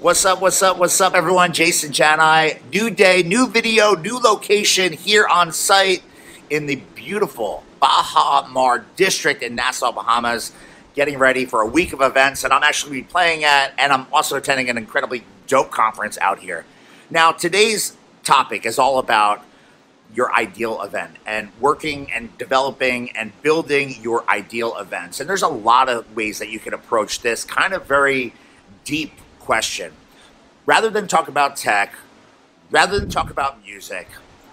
What's up, what's up, what's up, everyone? Jason, Jani. New day, new video, new location here on site in the beautiful Baha Mar district in Nassau, Bahamas. Getting ready for a week of events that I'm actually be playing at, and I'm also attending an incredibly dope conference out here. Now, today's topic is all about your ideal event and working and developing and building your ideal events. And there's a lot of ways that you can approach this kind of very deep question. Rather than talk about tech, rather than talk about music,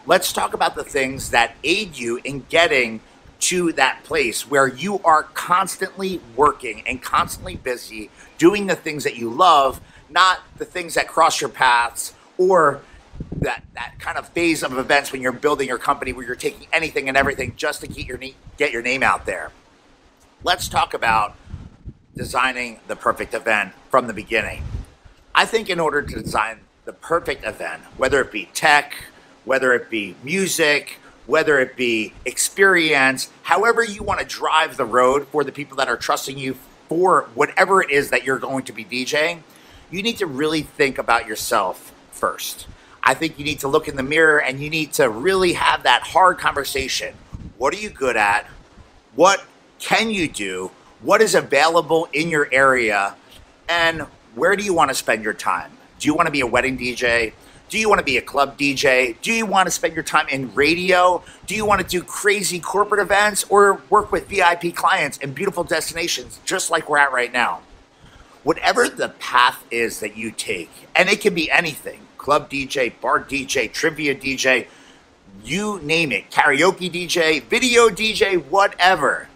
let's talk about the things that aid you in getting to that place where you are constantly working and constantly busy doing the things that you love, not the things that cross your paths or that kind of phase of events when you're building your company where you're taking anything and everything just to get your name out there. Let's talk about designing the perfect event from the beginning. I think in order to design the perfect event, whether it be tech, whether it be music, whether it be experience, however you want to drive the road for the people that are trusting you for whatever it is that you're going to be DJing, you need to really think about yourself first. I think you need to look in the mirror and you need to really have that hard conversation. What are you good at? What can you do? What is available in your area? And where do you want to spend your time? Do you want to be a wedding DJ? Do you want to be a club DJ? Do you want to spend your time in radio? Do you want to do crazy corporate events or work with VIP clients in beautiful destinations just like we're at right now? Whatever the path is that you take, and it can be anything, club DJ, bar DJ, trivia DJ, you name it, karaoke DJ, video DJ, whatever.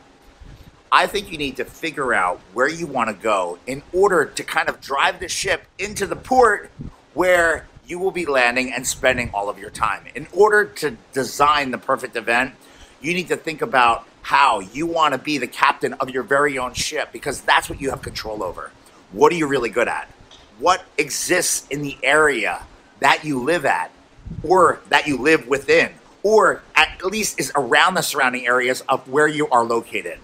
I think you need to figure out where you want to go in order to kind of drive the ship into the port where you will be landing and spending all of your time. In order to design the perfect event, you need to think about how you want to be the captain of your very own ship, because that's what you have control over. What are you really good at? What exists in the area that you live at, or that you live within, or at least is around the surrounding areas of where you are located?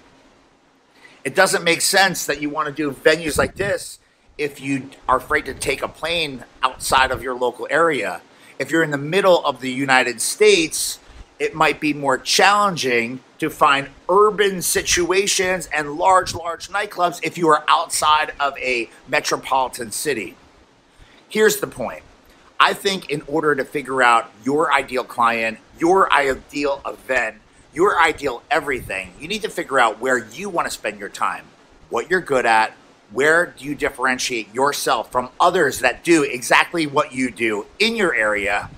It doesn't make sense that you want to do venues like this if you are afraid to take a plane outside of your local area. If you're in the middle of the United States, it might be more challenging to find urban situations and large nightclubs if you are outside of a metropolitan city. Here's the point. I think in order to figure out your ideal client, your ideal event, your ideal everything, you need to figure out where you want to spend your time, what you're good at, where do you differentiate yourself from others that do exactly what you do in your area,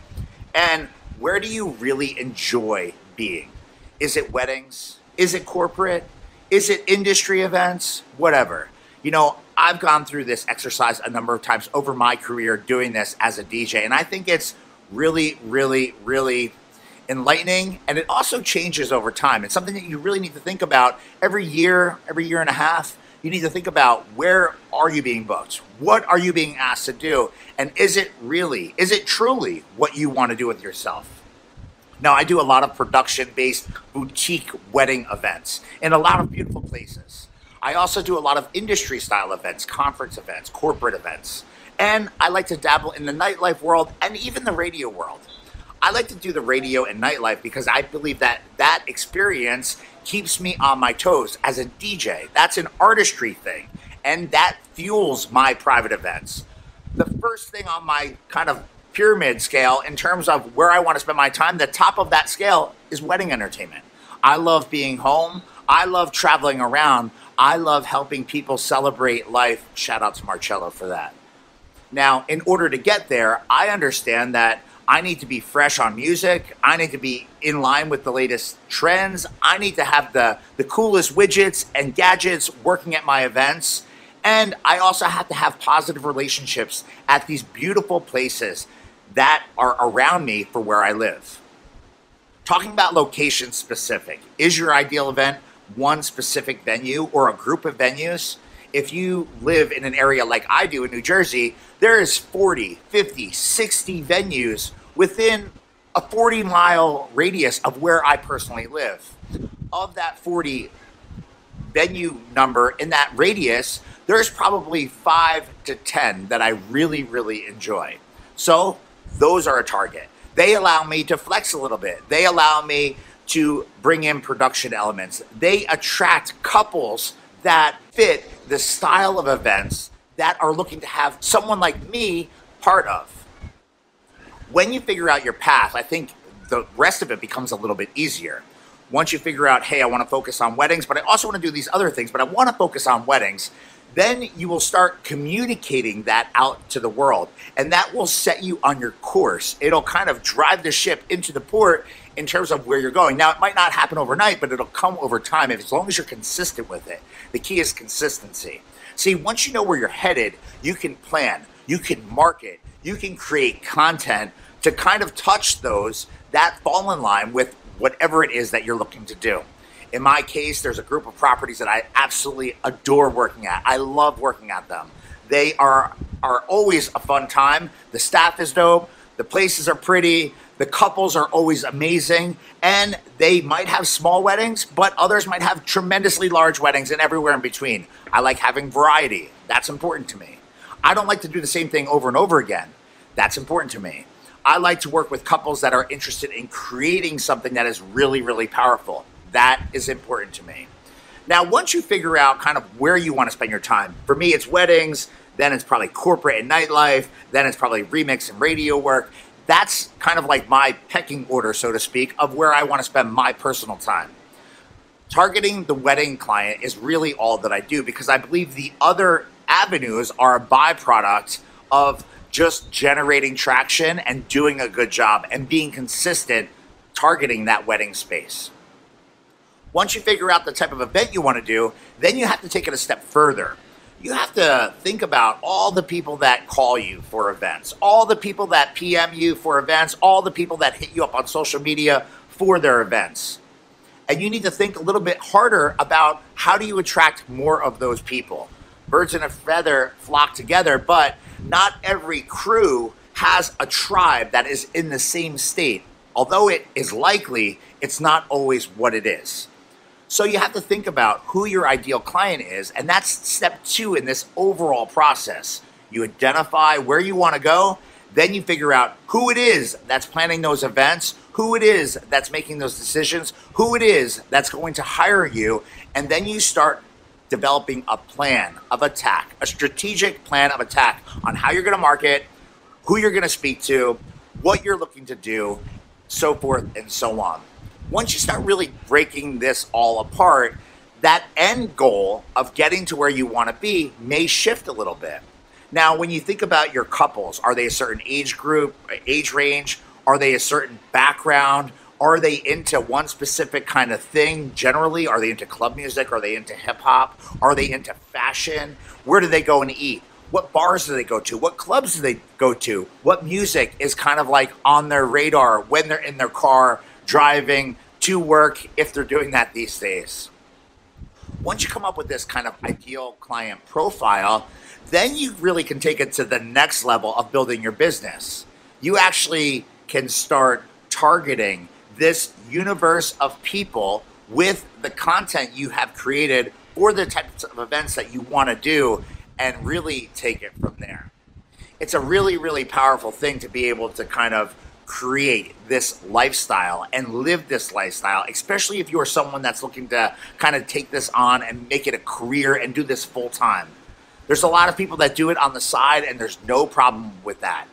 and where do you really enjoy being? Is it weddings? Is it corporate? Is it industry events? Whatever. You know, I've gone through this exercise a number of times over my career doing this as a DJ, and I think it's really enlightening, and it also changes over time. It's something that you really need to think about every year and a half. You need to think about, where are you being booked? What are you being asked to do? And is it truly what you want to do with yourself? Now, I do a lot of production-based boutique wedding events in a lot of beautiful places. I also do a lot of industry-style events, conference events, corporate events. And I like to dabble in the nightlife world and even the radio world. I like to do the radio and nightlife because I believe that that experience keeps me on my toes as a DJ. That's an artistry thing, and that fuels my private events. The first thing on my kind of pyramid scale in terms of where I want to spend my time, the top of that scale is wedding entertainment. I love being home. I love traveling around. I love helping people celebrate life. Shout out to Marcello for that. Now, in order to get there, I understand that I need to be fresh on music. I need to be in line with the latest trends. I need to have the coolest widgets and gadgets working at my events. And I also have to have positive relationships at these beautiful places that are around me for where I live. Talking about location specific, is your ideal event one specific venue or a group of venues? If you live in an area like I do in New Jersey, there is 40, 50, 60 venues within a 40-mile radius of where I personally live. Of that 40 venue number in that radius, there's probably 5 to 10 that I really, really enjoy. So those are a target. They allow me to flex a little bit. They allow me to bring in production elements. They attract couples that fit the style of events that are looking to have someone like me part of. When you figure out your path, I think the rest of it becomes a little bit easier. Once you figure out, hey, I want to focus on weddings, but I also want to do these other things, but I want to focus on weddings, then you will start communicating that out to the world, and that will set you on your course. It'll kind of drive the ship into the port in terms of where you're going. Now, it might not happen overnight, but it'll come over time as long as you're consistent with it. The key is consistency. See, once you know where you're headed, you can plan, you can market, you can create content to kind of touch those that fall in line with whatever it is that you're looking to do. In my case, there's a group of properties that I absolutely adore working at. I love working at them. They are always a fun time. The staff is dope. The places are pretty. The couples are always amazing. And they might have small weddings, but others might have tremendously large weddings and everywhere in between. I like having variety. That's important to me. I don't like to do the same thing over and over again. That's important to me. I like to work with couples that are interested in creating something that is really, really powerful. That is important to me. Now, once you figure out kind of where you want to spend your time, for me, it's weddings, then it's probably corporate and nightlife, then it's probably remix and radio work. That's kind of like my pecking order, so to speak, of where I want to spend my personal time. Targeting the wedding client is really all that I do because I believe the other avenues are a byproduct of just generating traction and doing a good job and being consistent targeting that wedding space. Once you figure out the type of event you want to do, then you have to take it a step further. You have to think about all the people that call you for events, all the people that PM you for events, all the people that hit you up on social media for their events. And you need to think a little bit harder about how do you attract more of those people. Birds in a feather flock together, but not every crew has a tribe that is in the same state. Although it is likely, it's not always what it is. So you have to think about who your ideal client is, and that's step 2 in this overall process. You identify where you want to go, then you figure out who it is that's planning those events, who it is that's making those decisions, who it is that's going to hire you, and then you start developing a plan of attack, a strategic plan of attack on how you're going to market, who you're going to speak to, what you're looking to do, so forth and so on. Once you start really breaking this all apart, that end goal of getting to where you want to be may shift a little bit. Now, when you think about your couples, are they a certain age group, age range? Are they a certain background? Are they into one specific kind of thing generally? Are they into club music? Are they into hip hop? Are they into fashion? Where do they go and eat? What bars do they go to? What clubs do they go to? What music is kind of like on their radar when they're in their car driving to work, if they're doing that these days? Once you come up with this kind of ideal client profile, then you really can take it to the next level of building your business. You actually can start targeting this universe of people with the content you have created for the types of events that you want to do and really take it from there. It's a really, really powerful thing to be able to kind of create this lifestyle and live this lifestyle, especially if you're someone that's looking to kind of take this on and make it a career and do this full time. There's a lot of people that do it on the side, and there's no problem with that.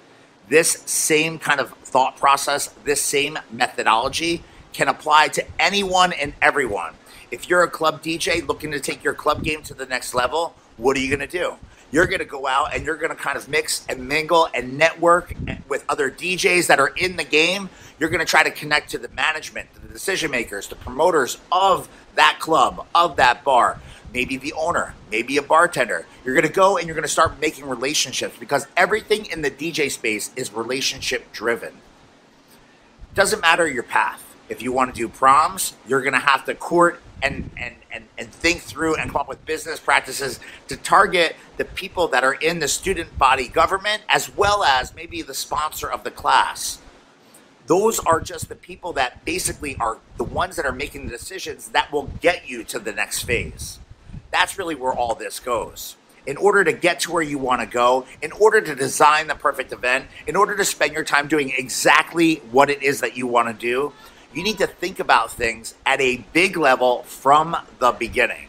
This same kind of thought process, this same methodology can apply to anyone and everyone. If you're a club DJ looking to take your club game to the next level, what are you going to do? You're going to go out and you're going to kind of mix and mingle and network with other DJs that are in the game. You're going to try to connect to the management, to the decision makers, the promoters of that club, of that bar, maybe the owner, maybe a bartender. You're going to go and you're going to start making relationships because everything in the DJ space is relationship driven. Doesn't matter your path. If you want to do proms, you're going to have to court and think through and come up with business practices to target the people that are in the student body government as well as maybe the sponsor of the class. Those are just the people that basically are the ones that are making the decisions that will get you to the next phase. That's really where all this goes. in order to get to where you want to go, in order to design the perfect event, in order to spend your time doing exactly what it is that you want to do, you need to think about things at a big level from the beginning.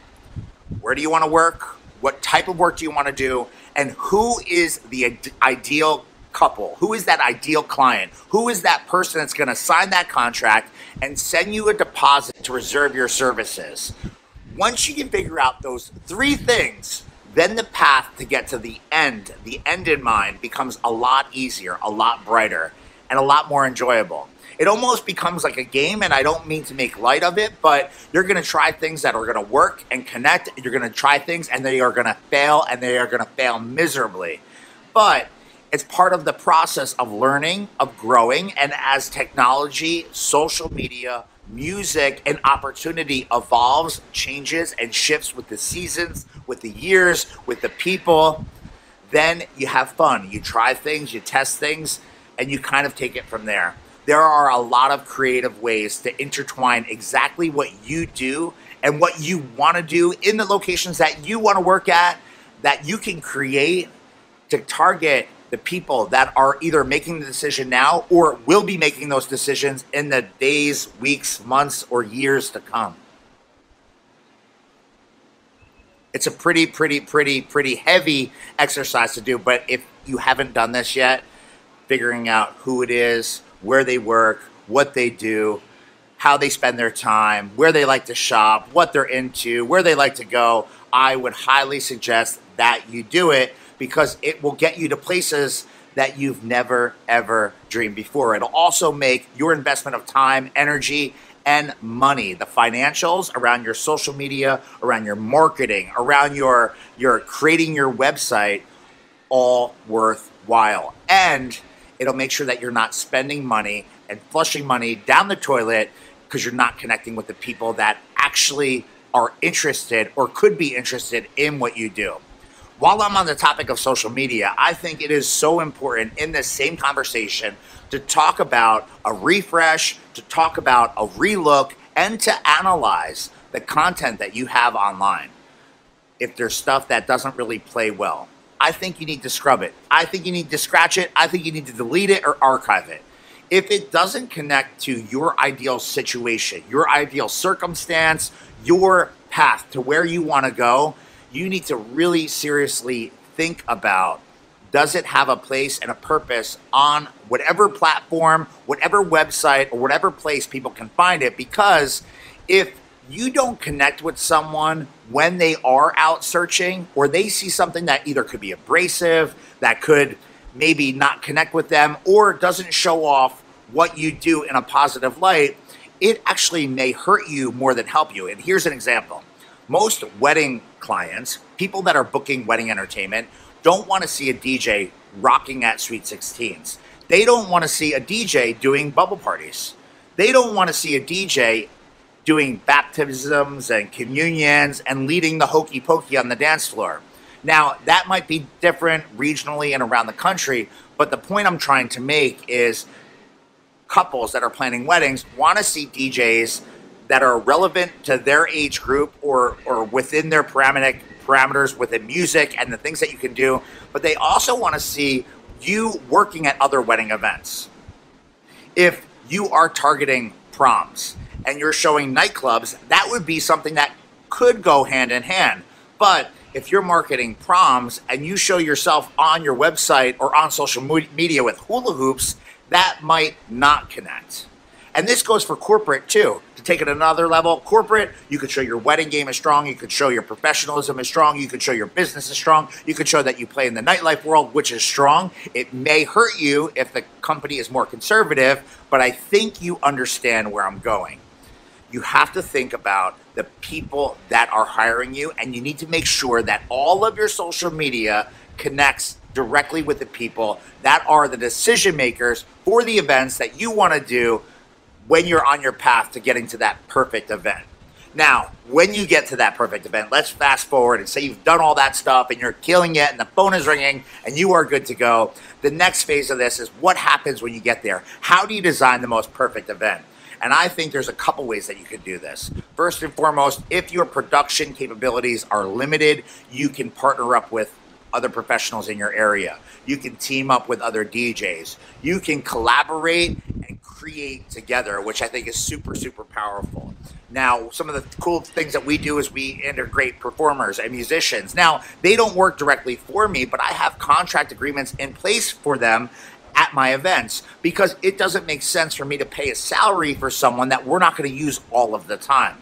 Where do you want to work? What type of work do you want to do? And who is the ideal couple? Who is that ideal client? Who is that person that's going to sign that contract and send you a deposit to reserve your services? Once you can figure out those three things, then the path to get to the end in mind, becomes a lot easier, a lot brighter, and a lot more enjoyable. It almost becomes like a game, and I don't mean to make light of it, but you're going to try things that are going to work and connect. You're going to try things, and they are going to fail, and they are going to fail miserably. But it's part of the process of learning, of growing, and as technology, social media, music, and opportunity evolves, changes, and shifts with the seasons, with the years, with the people, then you have fun. You try things, you test things, and you kind of take it from there. There are a lot of creative ways to intertwine exactly what you do and what you want to do in the locations that you want to work at, that you can create to target the people that are either making the decision now or will be making those decisions in the days, weeks, months, or years to come. It's a pretty heavy exercise to do, but if you haven't done this yet, figuring out who it is, where they work, what they do, how they spend their time, where they like to shop, what they're into, where they like to go, I would highly suggest that you do it, because it will get you to places that you've never, ever dreamed before. It'll also make your investment of time, energy, and money, the financials around your social media, around your marketing, around your creating your website, all worthwhile. And it'll make sure that you're not spending money and flushing money down the toilet because you're not connecting with the people that actually are interested or could be interested in what you do. While I'm on the topic of social media, I think it is so important in this same conversation to talk about a refresh, to talk about a relook, and to analyze the content that you have online. If there's stuff that doesn't really play well, I think you need to scrub it. I think you need to scratch it. I think you need to delete it or archive it. If it doesn't connect to your ideal situation, your ideal circumstance, your path to where you want to go, you need to really seriously think about, does it have a place and a purpose on whatever platform, whatever website, or whatever place people can find it? Because if you don't connect with someone when they are out searching, or they see something that either could be abrasive, that could maybe not connect with them, or doesn't show off what you do in a positive light, it actually may hurt you more than help you. And here's an example. Most wedding clients, people that are booking wedding entertainment, don't want to see a DJ rocking at Sweet 16s. They don't want to see a DJ doing bubble parties. They don't want to see a DJ doing baptisms and communions and leading the hokey pokey on the dance floor. Now, that might be different regionally and around the country, but the point I'm trying to make is couples that are planning weddings want to see DJs that are relevant to their age group or within their parameters within music and the things that you can do, but they also want to see you working at other wedding events. If you are targeting proms and you're showing nightclubs, that would be something that could go hand in hand. But if you're marketing proms and you show yourself on your website or on social media with hula hoops, that might not connect. And this goes for corporate too. To take it another level, corporate, you could show your wedding game is strong, you could show your professionalism is strong, you could show your business is strong, you could show that you play in the nightlife world, which is strong. It may hurt you if the company is more conservative, but I think you understand where I'm going. You have to think about the people that are hiring you, and you need to make sure that all of your social media connects directly with the people that are the decision makers for the events that you want to do when you're on your path to getting to that perfect event. Now, when you get to that perfect event, let's fast forward and say you've done all that stuff and you're killing it and the phone is ringing and you are good to go. The next phase of this is what happens when you get there. How do you design the most perfect event? And I think there's a couple ways that you could do this. First and foremost, if your production capabilities are limited, you can partner up with other professionals in your area. You can team up with other DJs. You can collaborate and create together, which I think is super, super powerful. Now, some of the cool things that we do is we integrate performers and musicians. Now, they don't work directly for me, but I have contract agreements in place for them at my events, because it doesn't make sense for me to pay a salary for someone that we're not going to use all of the time.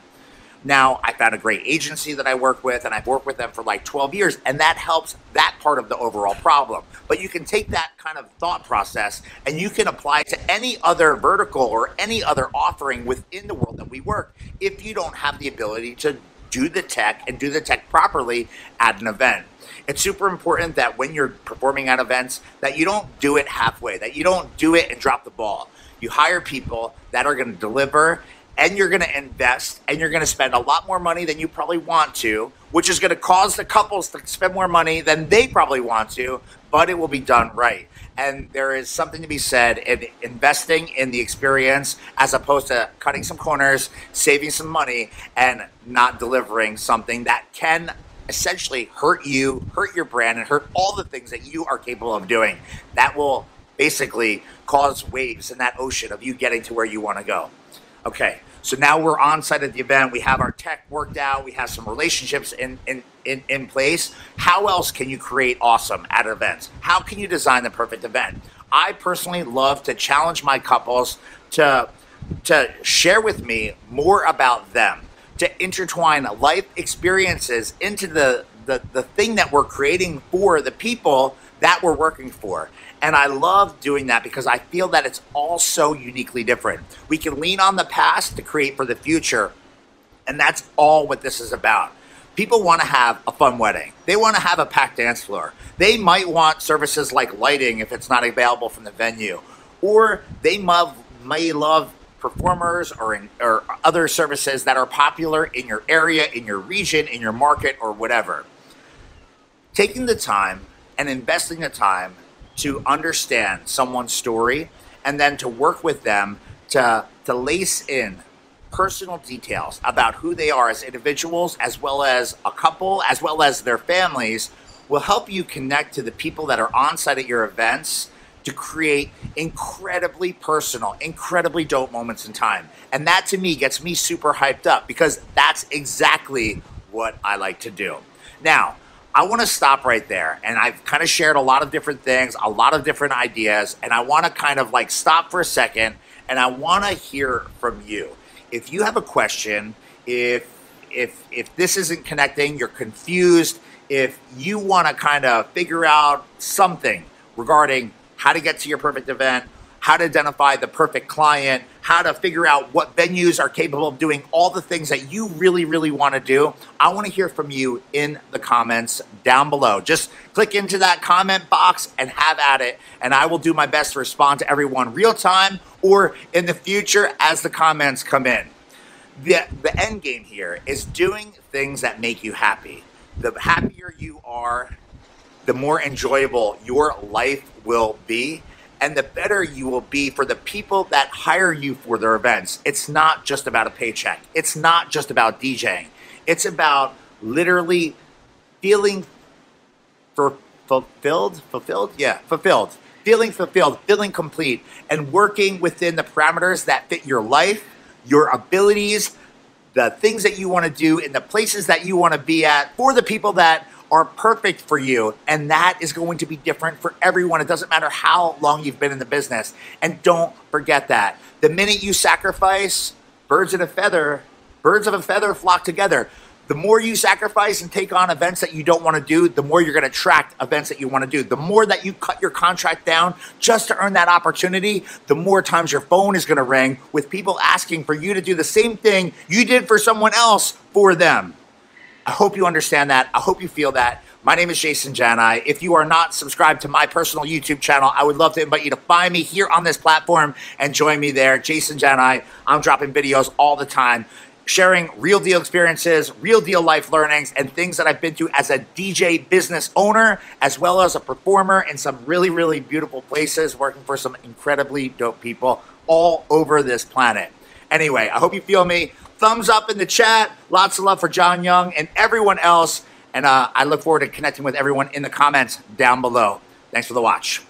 Now, I found a great agency that I work with, and I've worked with them for like 12 years, and that helps that part of the overall problem. But you can take that kind of thought process and you can apply it to any other vertical or any other offering within the world that we work if you don't have the ability to do the tech and do the tech properly at an event. It's super important that when you're performing at events that you don't do it halfway, that you don't do it and drop the ball. You hire people that are going to deliver, and you're going to invest, and you're going to spend a lot more money than you probably want to, which is going to cause the couples to spend more money than they probably want to, but it will be done right. And there is something to be said in investing in the experience as opposed to cutting some corners, saving some money, and not delivering something that can essentially hurt you, hurt your brand, and hurt all the things that you are capable of doing. That will basically cause waves in that ocean of you getting to where you want to go. Okay, so now we're on site at the event. We have our tech worked out. We have some relationships in place. How else can you create awesome at events? How can you design the perfect event? I personally love to challenge my couples to share with me more about them, to intertwine life experiences into the thing that we're creating for the people that we're working for. And I love doing that because I feel that it's all so uniquely different. We can lean on the past to create for the future, and that's all what this is about. People want to have a fun wedding. They want to have a packed dance floor. They might want services like lighting if it's not available from the venue, or they may love performers or other services that are popular in your area, in your region, in your market, or whatever. Taking the time and investing the time to understand someone's story, and then to work with them to lace in personal details about who they are as individuals, as well as a couple, as well as their families, will help you connect to the people that are on site at your events to create incredibly personal, incredibly dope moments in time. And that to me gets me super hyped up because that's exactly what I like to do. Now, I want to stop right there, and I've kind of shared a lot of different things, a lot of different ideas, and I want to kind of like stop for a second, and I want to hear from you. If you have a question, if this isn't connecting, you're confused, if you want to kind of figure out something regarding how to get to your perfect event, how to identify the perfect client, how to figure out what venues are capable of doing all the things that you really, really want to do, I want to hear from you in the comments down below. Just click into that comment box and have at it, and I will do my best to respond to everyone real time or in the future as the comments come in. The end game here is doing things that make you happy. The happier you are, the more enjoyable your life will be, and the better you will be for the people that hire you for their events. It's not just about a paycheck. It's not just about DJing. It's about literally feeling fulfilled, feeling fulfilled, feeling complete, and working within the parameters that fit your life, your abilities, the things that you want to do, in the places that you want to be at, for the people that are perfect for you. And that is going to be different for everyone. It doesn't matter how long you've been in the business. And don't forget that the minute you sacrifice, birds of a feather flock together. The more you sacrifice and take on events that you don't want to do, the more you're going to attract events that you want to do. The more that you cut your contract down just to earn that opportunity, the more times your phone is going to ring with people asking for you to do the same thing you did for someone else for them. I hope you understand that. I hope you feel that. My name is Jason Jani. If you are not subscribed to my personal YouTube channel, I would love to invite you to find me here on this platform and join me there. Jason Jani. I'm dropping videos all the time, sharing real deal experiences, real deal life learnings, and things that I've been through as a DJ business owner, as well as a performer in some really, really beautiful places, working for some incredibly dope people all over this planet. Anyway, I hope you feel me. Thumbs up in the chat. Lots of love for John Young and everyone else. And I look forward to connecting with everyone in the comments down below. Thanks for the watch.